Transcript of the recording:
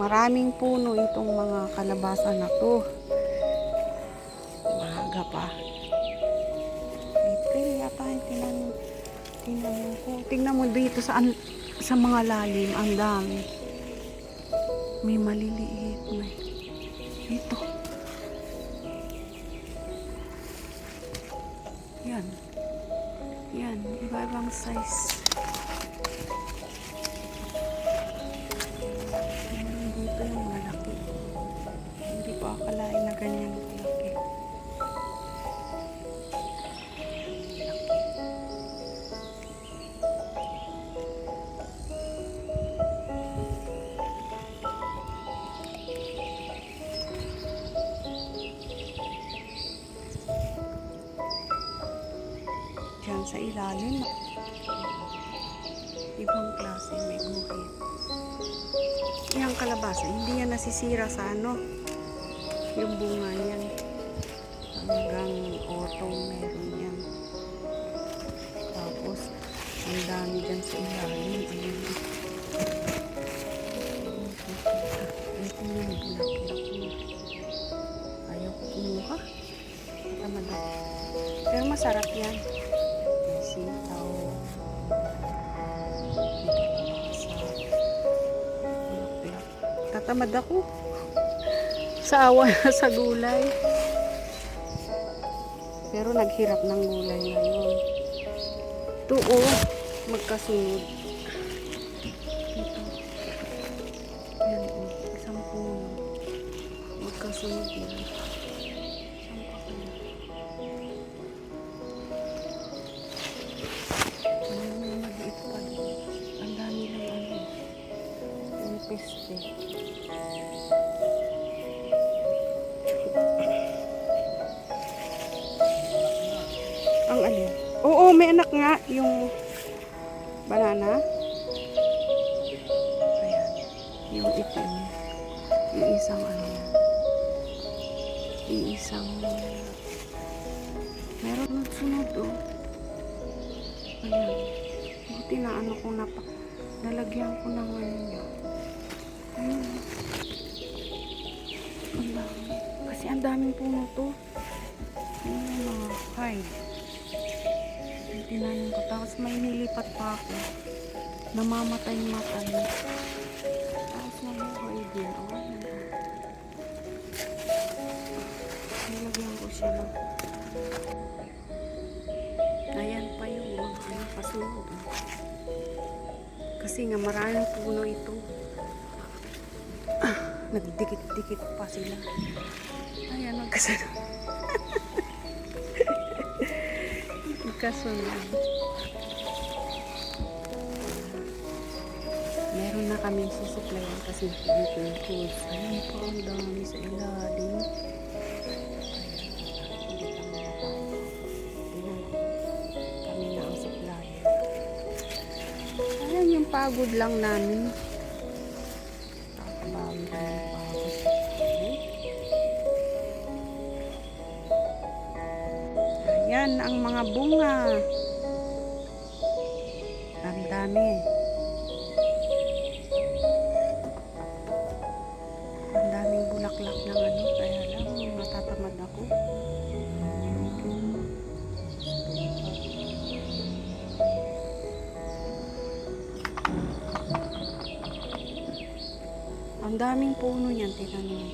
Maraming puno itong mga kalabasa na to. Maaga pa. April yata yung tinanong ko. Tingnan mo dito sa mga lalim. Ang dami. May maliliit. May ito. Yan. Yan. Iba-ibang size. Dito yung malaki. Hindi ko akalain na ganyan malaki. Diyan sa ilalim. Ibang klase may guhit. Yung kalabasa, hindi yan nasisira sa yung bunga niyan. Hanggang autumn meron yan. Tapos, ang dami dyan sa ilalim. Ayan. Ito yung bulaklak mo. Ayaw ko kumuha. Tamad ako. Pero masarap yan. Sitaw. Tatamad ako sa awa sa gulay, pero naghirap ng gulay ngayon. Ito magkasunod ito. Yan isang puno magkasunod yan. May maliit pa doon. Ang dami lang yung peste. Ang alin? Oo, may anak nga yung banana. Ayan. Yung itim. Yung isang yung isang meron sunod ayan. Buti na ko nalagyan ko ng niya. Ayun. Ang dami. Kasi ang daming puno to. Ayun yung mga hide. Tinanin ko. Tapos may nilipat pa ako. Namamatay-matay. Tapos nabuhay din. Nilagyan ko siya lang. Ayan pa yung mga pasunod. Kasi nga maraming puno ito. Nagdikit-dikit pa sila. Ayan, magkasunod. Magkasunod. Meron na kaming susuplayan kasi dito yung foods. Ayan po, ang dami sa ilalim. Hindi kami kami na ang supplier. Ayan yung pagod lang namin. Bawi kami ng pagod. Ayan ang mga bunga. Ang dami. Ang daming bulaklak ng kaya lang matatamad ako. Ang daming puno niyan, tingnan niyo.